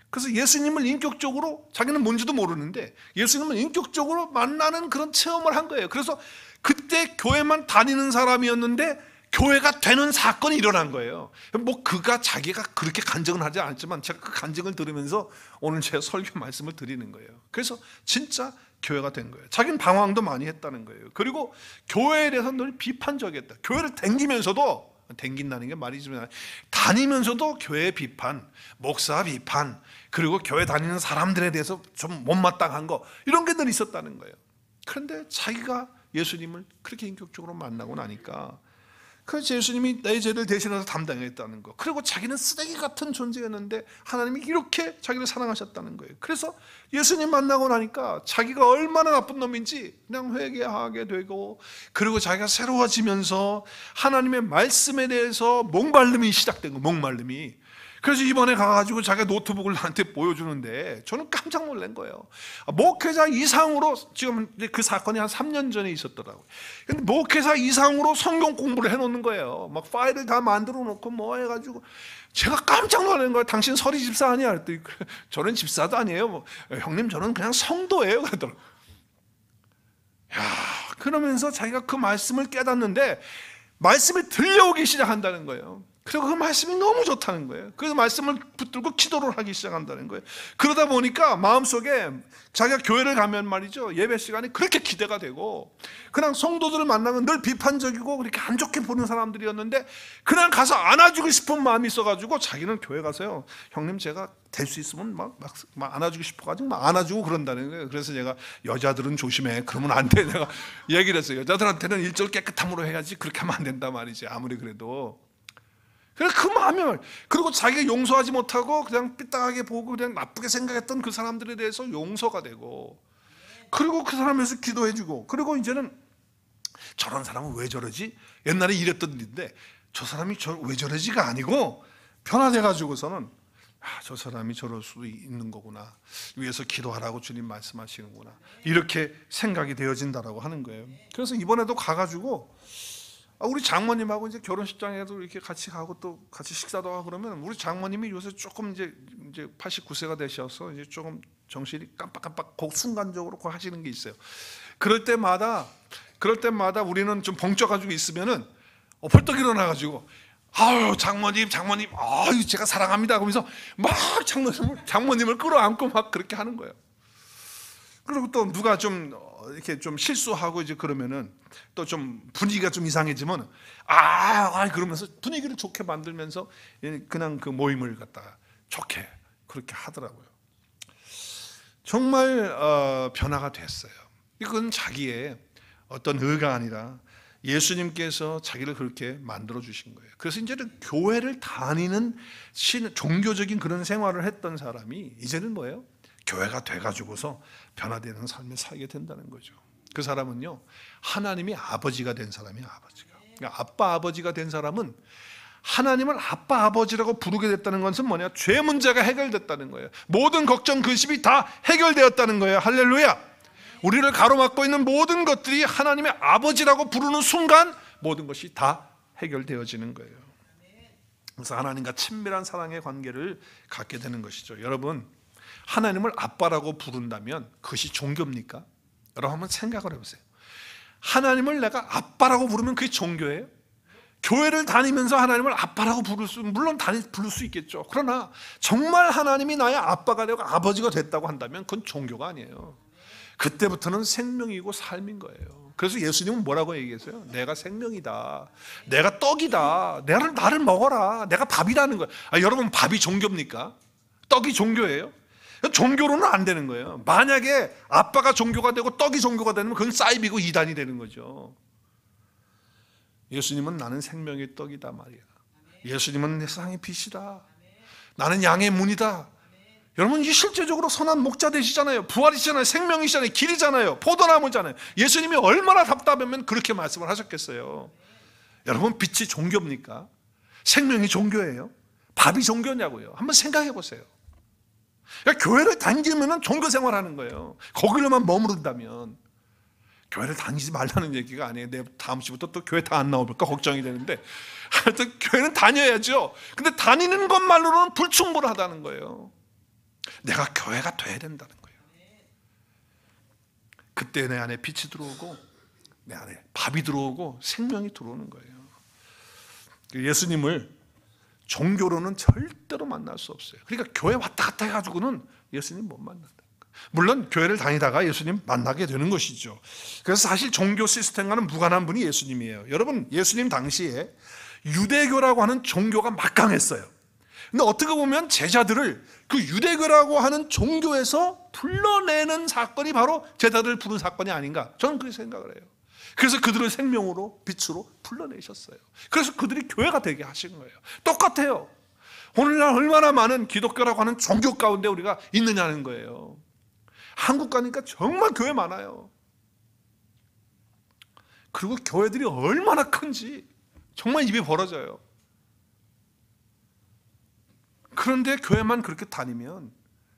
그래서 예수님을 인격적으로, 자기는 뭔지도 모르는데 예수님을 인격적으로 만나는 그런 체험을 한 거예요. 그래서 그때 교회만 다니는 사람이었는데 교회가 되는 사건이 일어난 거예요. 뭐 자기가 그렇게 간증을 하지 않았지만 제가 그 간증을 들으면서 오늘 제 설교 말씀을 드리는 거예요. 그래서 진짜 교회가 된 거예요. 자기는 방황도 많이 했다는 거예요. 그리고 교회에 대해서 늘 비판적이었다. 교회를 댕긴다는 게 말이지만 다니면서도 교회 비판, 목사 비판, 그리고 교회 다니는 사람들에 대해서 좀 못마땅한 거, 이런 게 늘 있었다는 거예요. 그런데 자기가 예수님을 그렇게 인격적으로 만나고 나니까 그래서 예수님이 내 죄를 대신해서 담당했다는 거, 그리고 자기는 쓰레기 같은 존재였는데 하나님이 이렇게 자기를 사랑하셨다는 거예요. 그래서 예수님 만나고 나니까 자기가 얼마나 나쁜 놈인지 그냥 회개하게 되고, 그리고 자기가 새로워지면서 하나님의 말씀에 대해서 목마름이 시작된 거예요. 목마름이. 그래서 이번에 가가지고 자기가 노트북을 나한테 보여주는데 저는 깜짝 놀란 거예요. 목회자 이상으로, 지금 그 사건이 한 3년 전에 있었더라고요. 근데 목회자 이상으로 성경 공부를 해놓는 거예요. 막 파일을 다 만들어 놓고 뭐 해가지고 제가 깜짝 놀란 거예요. 당신 서리 집사 아니야? 그랬더니 저는 집사도 아니에요. 뭐, 형님 저는 그냥 성도예요. 그러더라고요. 야, 그러면서 자기가 그 말씀을 깨닫는데 말씀이 들려오기 시작한다는 거예요. 그리고 그 말씀이 너무 좋다는 거예요. 그래서 말씀을 붙들고 기도를 하기 시작한다는 거예요. 그러다 보니까 마음속에 자기가 교회를 가면 말이죠, 예배 시간이 그렇게 기대가 되고, 그냥 성도들을 만나면 늘 비판적이고 그렇게 안 좋게 보는 사람들이었는데 그냥 가서 안아주고 싶은 마음이 있어가지고 자기는 교회 가서요, 형님 제가 될 수 있으면 막 안아주고 싶어가지고 막 안아주고 그런다는 거예요. 그래서 제가 여자들은 조심해, 그러면 안 돼, 내가 얘기를 했어요. 여자들한테는 일절 깨끗함으로 해야지 그렇게 하면 안 된다 말이지, 아무리 그래도. 그래서 그 마음이, 그리고 자기가 용서하지 못하고 그냥 삐딱하게 보고 그냥 나쁘게 생각했던 그 사람들에 대해서 용서가 되고, 그리고 그 사람에서 기도해주고, 그리고 이제는 저런 사람은 왜 저러지? 옛날에 이랬던 일인데 저 사람이 왜 저러지가 아니고 변화돼가지고서는 저 사람이 저럴 수도 있는 거구나, 위에서 기도하라고 주님 말씀하시는구나, 이렇게 생각이 되어진다라고 하는 거예요. 그래서 이번에도 가가지고 우리 장모님하고 이제 결혼식장에도 이렇게 같이 가고 또 같이 식사도 하고 그러면 우리 장모님이 요새 조금 이제 89세가 되셔서 이제 조금 정신이 깜빡깜빡 순간적으로 하시는 게 있어요. 그럴 때마다 우리는 좀 벙쪄가지고 있으면은 벌떡 일어나가지고 아유 장모님 아유 제가 사랑합니다 그러면서 막 장모님을 끌어안고 막 그렇게 하는 거예요. 그리고 또 누가 좀 이렇게 좀 실수하고 이제 그러면은 또 좀 분위기가 좀 이상해지면 그러면서 분위기를 좋게 만들면서 그냥 그 모임을 갖다가 좋게 그렇게 하더라고요. 정말 변화가 됐어요. 이건 자기의 어떤 의가 아니라 예수님께서 자기를 그렇게 만들어 주신 거예요. 그래서 이제는 교회를 다니는 종교적인 그런 생활을 했던 사람이 이제는 뭐예요? 교회가 돼가지고서 변화되는 삶을 살게 된다는 거죠. 그 사람은요, 하나님이 아버지가 된 사람이에요. 그러니까 아빠 아버지가 된 사람은 하나님을 아빠 아버지라고 부르게 됐다는 것은 뭐냐? 죄 문제가 해결됐다는 거예요. 모든 걱정 근심이 다 해결되었다는 거예요. 할렐루야. 우리를 가로막고 있는 모든 것들이 하나님의 아버지라고 부르는 순간 모든 것이 다 해결되어지는 거예요. 그래서 하나님과 친밀한 사랑의 관계를 갖게 되는 것이죠. 여러분, 하나님을 아빠라고 부른다면 그것이 종교입니까? 여러분 한번 생각을 해보세요. 하나님을 내가 아빠라고 부르면 그게 종교예요? 교회를 다니면서 하나님을 아빠라고 물론 부를 수 있겠죠. 그러나 정말 하나님이 나의 아빠가 되고 아버지가 됐다고 한다면 그건 종교가 아니에요. 그때부터는 생명이고 삶인 거예요. 그래서 예수님은 뭐라고 얘기했어요? 내가 생명이다, 내가 떡이다, 나를 먹어라, 내가 밥이라는 거예요. 여러분 밥이 종교입니까? 떡이 종교예요? 종교로는 안 되는 거예요. 만약에 아빠가 종교가 되고 떡이 종교가 되면 그건 사이비고 이단이 되는 거죠. 예수님은 나는 생명의 떡이다 말이야. 예수님은 세상의 빛이다. 나는 양의 문이다. 여러분 이 실제적으로 선한 목자 되시잖아요. 부활이시잖아요. 생명이시잖아요. 길이잖아요. 포도나무잖아요. 예수님이 얼마나 답답하면 그렇게 말씀을 하셨겠어요. 여러분 빛이 종교입니까? 생명이 종교예요? 밥이 종교냐고요? 한번 생각해 보세요. 그러니까 교회를 다니면 종교 생활하는 거예요. 거기로만 머무른다면. 교회를 다니지 말라는 얘기가 아니에요. 내 다음 주부터 또 교회 다 안 나올까 걱정이 되는데 하여튼 교회는 다녀야죠. 근데 다니는 것만으로는 불충분하다는 거예요. 내가 교회가 돼야 된다는 거예요. 그때 내 안에 빛이 들어오고 내 안에 밥이 들어오고 생명이 들어오는 거예요. 예수님을 종교로는 절대로 만날 수 없어요. 그러니까 교회 왔다 갔다 해가지고는 예수님 못 만난다. 물론 교회를 다니다가 예수님 만나게 되는 것이죠. 그래서 사실 종교 시스템과는 무관한 분이 예수님이에요. 여러분 예수님 당시에 유대교라고 하는 종교가 막강했어요. 근데 어떻게 보면 제자들을 그 유대교라고 하는 종교에서 불러내는 사건이 바로 제자들을 부른 사건이 아닌가, 저는 그렇게 생각을 해요. 그래서 그들을 생명으로 빛으로 불러내셨어요. 그래서 그들이 교회가 되게 하신 거예요. 똑같아요. 오늘날 얼마나 많은 기독교라고 하는 종교 가운데 우리가 있느냐는 거예요. 한국 가니까 정말 교회 많아요. 그리고 교회들이 얼마나 큰지 정말 입이 벌어져요. 그런데 교회만 그렇게 다니면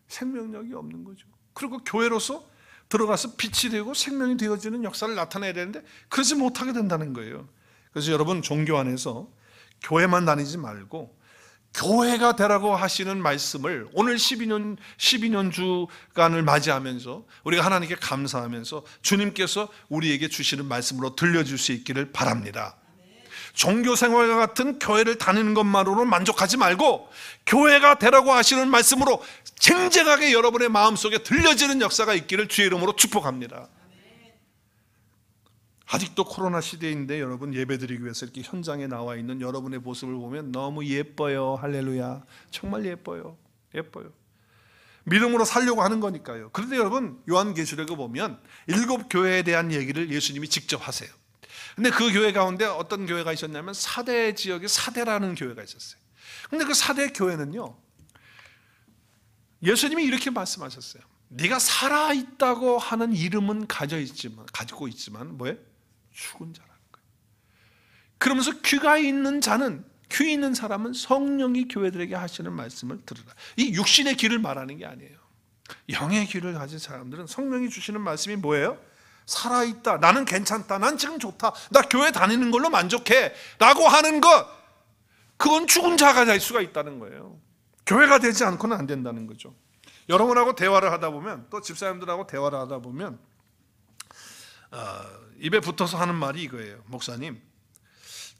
생명력이 없는 거죠. 그리고 교회로서 들어가서 빛이 되고 생명이 되어지는 역사를 나타내야 되는데 그러지 못하게 된다는 거예요. 그래서 여러분 종교 안에서 교회만 다니지 말고 교회가 되라고 하시는 말씀을 오늘 12년 주간을 맞이하면서 우리가 하나님께 감사하면서 주님께서 우리에게 주시는 말씀으로 들려줄 수 있기를 바랍니다. 종교 생활과 같은 교회를 다니는 것만으로는 만족하지 말고 교회가 되라고 하시는 말씀으로 쟁쟁하게 여러분의 마음속에 들려지는 역사가 있기를 주의 이름으로 축복합니다. 아직도 코로나 시대인데 여러분 예배드리기 위해서 이렇게 현장에 나와 있는 여러분의 모습을 보면 너무 예뻐요. 할렐루야. 정말 예뻐요. 예뻐요. 믿음으로 살려고 하는 거니까요. 그런데 여러분 요한계시록에 보면 7 교회에 대한 얘기를 예수님이 직접 하세요. 근데 그 교회 가운데 어떤 교회가 있었냐면 사대 지역에 사대라는 교회가 있었어요. 근데 그 사대 교회는요, 예수님이 이렇게 말씀하셨어요. 네가 살아있다고 하는 이름은 가지고 있지만 뭐예요? 죽은 자라는 거예요. 그러면서 귀가 있는 자는, 귀 있는 사람은 성령이 교회들에게 하시는 말씀을 들으라. 이 육신의 귀를 말하는 게 아니에요. 영의 귀를 가진 사람들은 성령이 주시는 말씀이 뭐예요? 살아있다, 나는 괜찮다, 난 지금 좋다, 나 교회 다니는 걸로 만족해 라고 하는 것, 그건 죽은 자가 될 수가 있다는 거예요. 교회가 되지 않고는 안 된다는 거죠. 여러분하고 대화를 하다 보면, 또 집사님들하고 대화를 하다 보면 입에 붙어서 하는 말이 이거예요. 목사님,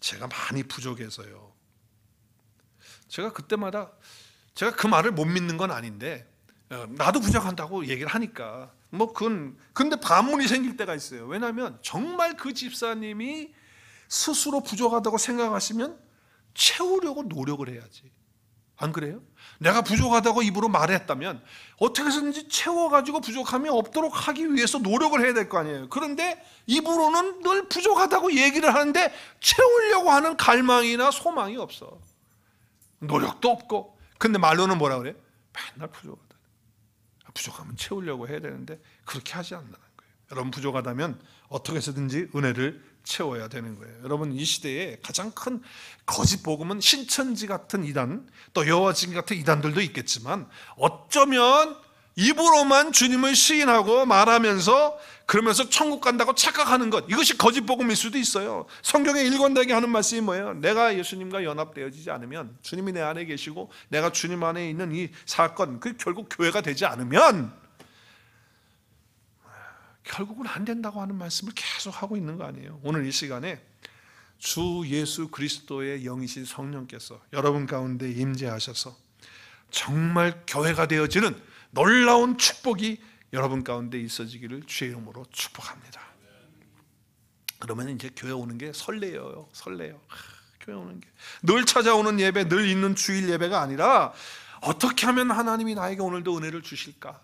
제가 많이 부족해서요. 제가 그때마다 제가 그 말을 못 믿는 건 아닌데 나도 부족한다고 얘기를 하니까 근데 반문이 생길 때가 있어요. 왜냐하면 정말 그 집사님이 스스로 부족하다고 생각하시면 채우려고 노력을 해야지. 안 그래요? 내가 부족하다고 입으로 말했다면 어떻게 해서든지 채워가지고 부족함이 없도록 하기 위해서 노력을 해야 될 거 아니에요. 그런데 입으로는 늘 부족하다고 얘기를 하는데 채우려고 하는 갈망이나 소망이 없어. 노력도 없고. 근데 말로는 뭐라 그래? 맨날 부족하다. 부족하면 채우려고 해야 되는데 그렇게 하지 않는다는 거예요. 여러분, 부족하다면 어떻게 해서든지 은혜를 채워야 되는 거예요. 여러분, 이 시대에 가장 큰 거짓 복음은 신천지 같은 이단, 또 여호와증인 같은 이단들도 있겠지만 어쩌면 입으로만 주님을 시인하고 말하면서 그러면서 천국 간다고 착각하는 것, 이것이 거짓 복음일 수도 있어요. 성경에 일관되게 하는 말씀이 뭐예요? 내가 예수님과 연합되어지지 않으면, 주님이 내 안에 계시고 내가 주님 안에 있는 이 사건, 그 결국 교회가 되지 않으면 결국은 안 된다고 하는 말씀을 계속 하고 있는 거 아니에요. 오늘 이 시간에 주 예수 그리스도의 영이신 성령께서 여러분 가운데 임재하셔서 정말 교회가 되어지는 놀라운 축복이 여러분 가운데 있어지기를 주의 이름으로 축복합니다. 그러면 이제 교회 오는 게 설레요. 교회 오는 게 늘 찾아오는 예배, 늘 있는 주일 예배가 아니라 어떻게 하면 하나님이 나에게 오늘도 은혜를 주실까,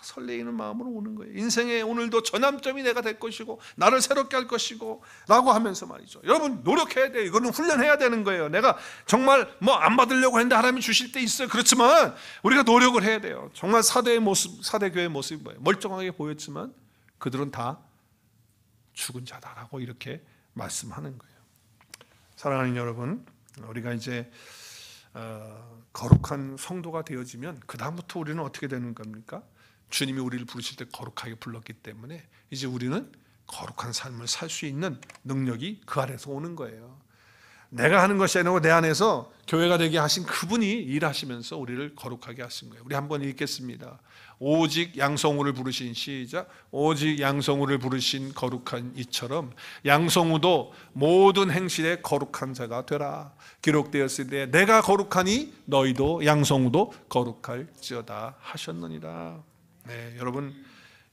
설레이는 마음으로 오는 거예요. 인생의 오늘도 전환점이 내가 될 것이고 나를 새롭게 할 것이고 라고 하면서 말이죠. 여러분, 노력해야 돼요. 이거는 훈련해야 되는 거예요. 내가 정말 안 받으려고 했는데 하나님이 주실 때 있어요. 그렇지만 우리가 노력을 해야 돼요. 정말 사대 교회의 모습이 뭐예요? 멀쩡하게 보였지만 그들은 다 죽은 자다라고 이렇게 말씀하는 거예요. 사랑하는 여러분, 우리가 이제 거룩한 성도가 되어지면 그 다음부터 우리는 어떻게 되는 겁니까? 주님이 우리를 부르실 때 거룩하게 불렀기 때문에 이제 우리는 거룩한 삶을 살 수 있는 능력이 그 안에서 오는 거예요. 내가 하는 것이 아니고 내 안에서 교회가 되게 하신 그분이 일하시면서 우리를 거룩하게 하신 거예요. 우리 한번 읽겠습니다. 오직 양성우를 부르신, 시작. 오직 양성우를 부르신 거룩한 이처럼 양성우도 모든 행실에 거룩한 자가 되라. 기록되었을 때 내가 거룩하니 너희도 양성우도 거룩할지어다 하셨느니라. 네, 여러분,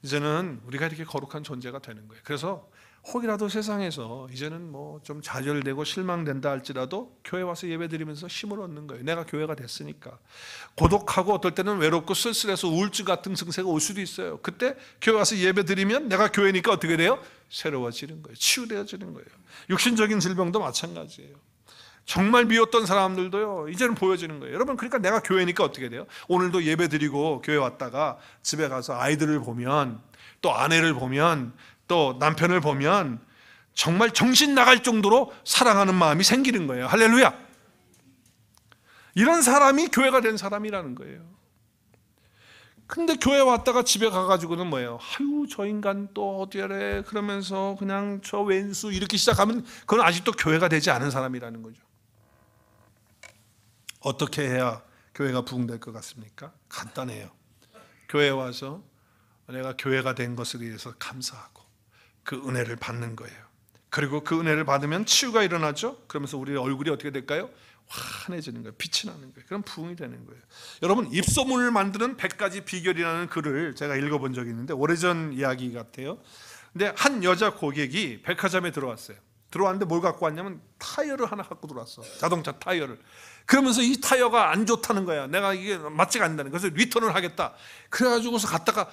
이제는 우리가 이렇게 거룩한 존재가 되는 거예요. 그래서 혹이라도 세상에서 이제는 좀 좌절되고 실망된다 할지라도 교회 와서 예배드리면서 힘을 얻는 거예요. 내가 교회가 됐으니까. 고독하고 어떨 때는 외롭고 쓸쓸해서 우울증 같은 증세가 올 수도 있어요. 그때 교회 와서 예배드리면 내가 교회니까 어떻게 돼요? 새로워지는 거예요. 치유되어지는 거예요. 육신적인 질병도 마찬가지예요. 정말 미웠던 사람들도요, 이제는 보여지는 거예요. 여러분, 그러니까 내가 교회니까 어떻게 돼요? 오늘도 예배 드리고 교회 왔다가 집에 가서 아이들을 보면, 또 아내를 보면, 또 남편을 보면 정말 정신 나갈 정도로 사랑하는 마음이 생기는 거예요. 할렐루야. 이런 사람이 교회가 된 사람이라는 거예요. 근데 교회 왔다가 집에 가가지고는 뭐예요? 아유, 저 인간 또 어디래 그러면서 그냥 저 왼수 이렇게 시작하면 그건 아직도 교회가 되지 않은 사람이라는 거죠. 어떻게 해야 교회가 부흥될 것 같습니까? 간단해요. 교회에 와서 내가 교회가 된 것에 대해서 감사하고 그 은혜를 받는 거예요. 그리고 그 은혜를 받으면 치유가 일어나죠. 그러면서 우리의 얼굴이 어떻게 될까요? 환해지는 거예요. 빛이 나는 거예요. 그럼 부흥이 되는 거예요. 여러분, 입소문을 만드는 100가지 비결이라는 글을 제가 읽어본 적이 있는데 오래전 이야기 같아요. 근데 한 여자 고객이 백화점에 들어왔어요. 들어왔는데 뭘 갖고 왔냐면 타이어를 하나 갖고 들어왔어. 자동차 타이어를. 그러면서 이 타이어가 안 좋다는 거야. 내가 이게 맞지가 않는다는 거야. 그래서 리턴을 하겠다. 그래가지고서 갔다가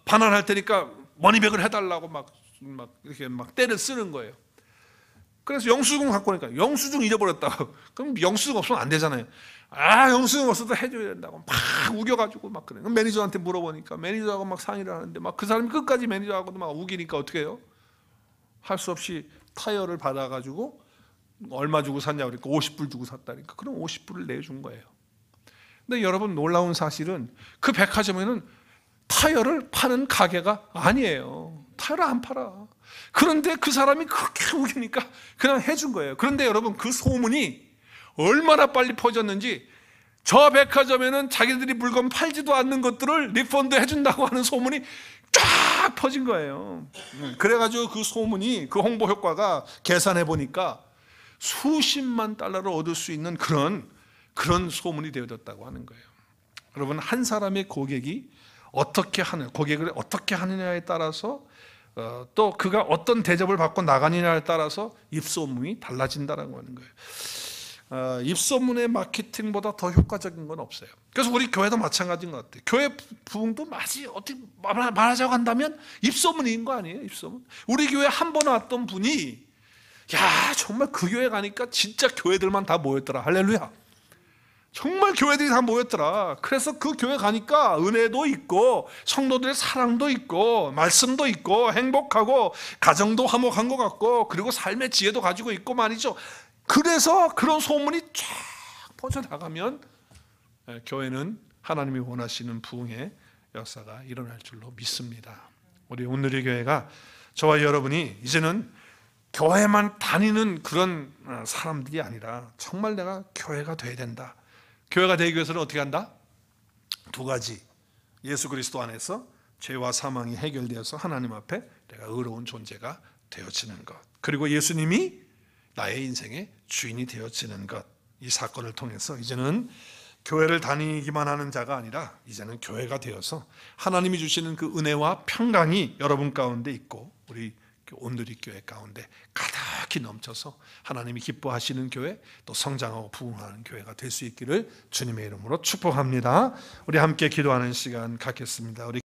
반환할 테니까 머니백을 해달라고 막 이렇게 막 때를 쓰는 거예요. 그래서 영수증 갖고 오니까 영수증 잃어버렸다고. 그럼 영수증 없으면 안 되잖아요. 영수증 없어도 해줘야 된다고 막 우겨가지고 막 그래. 그럼 매니저한테 물어보니까 매니저하고 막 상의를 하는데 막 그 사람이 끝까지 매니저하고도 막 우기니까 어떻게 해요? 할 수 없이 타이어를 받아가지고 얼마 주고 샀냐고 그러니까 50불 주고 샀다니까. 그럼 50불을 내준 거예요. 근데 여러분, 놀라운 사실은 그 백화점에는 타이어를 파는 가게가 아니에요. 팔아 안 팔아? 그런데 그 사람이 그렇게 우기니까 그냥 해준 거예요. 그런데 여러분, 그 소문이 얼마나 빨리 퍼졌는지, 저 백화점에는 자기들이 물건 팔지도 않는 것들을 리펀드 해준다고 하는 소문이 쫙 퍼진 거예요. 그래가지고 그 소문이, 그 홍보 효과가 계산해 보니까 수십만 달러를 얻을 수 있는 그런 소문이 되어졌다고 하는 거예요. 여러분, 한 사람의 고객이 고객을 어떻게 하느냐에 따라서, 또 그가 어떤 대접을 받고 나가느냐에 따라서 입소문이 달라진다는 하는 거예요. 입소문의 마케팅보다 더 효과적인 건 없어요. 그래서 우리 교회도 마찬가지인 것 같아요. 교회 부흥도 어떻게 말하자고 한다면 입소문인 거 아니에요? 입소문. 우리 교회 한 번 왔던 분이, 야, 정말 그 교회 가니까 진짜 교회들만 다 모였더라. 할렐루야. 정말 교회들이 다 모였더라. 그래서 그 교회 가니까 은혜도 있고 성도들의 사랑도 있고 말씀도 있고 행복하고 가정도 화목한 것 같고, 그리고 삶의 지혜도 가지고 있고 말이죠. 그래서 그런 소문이 쫙 퍼져나가면 교회는 하나님이 원하시는 부흥의 역사가 일어날 줄로 믿습니다. 우리 오늘의 교회가, 저와 여러분이 이제는 교회만 다니는 그런 사람들이 아니라 정말 내가 교회가 돼야 된다. 교회가 되기 위해서는 어떻게 한다? 두 가지. 예수 그리스도 안에서 죄와 사망이 해결되어서 하나님 앞에 내가 의로운 존재가 되어지는 것, 그리고 예수님이 나의 인생의 주인이 되어지는 것. 이 사건을 통해서 이제는 교회를 다니기만 하는 자가 아니라 이제는 교회가 되어서 하나님이 주시는 그 은혜와 평강이 여러분 가운데 있고 우리 온누리 교회 가운데 가득히 넘쳐서 하나님이 기뻐하시는 교회, 또 성장하고 부흥하는 교회가 될 수 있기를 주님의 이름으로 축복합니다. 우리 함께 기도하는 시간 갖겠습니다. 우리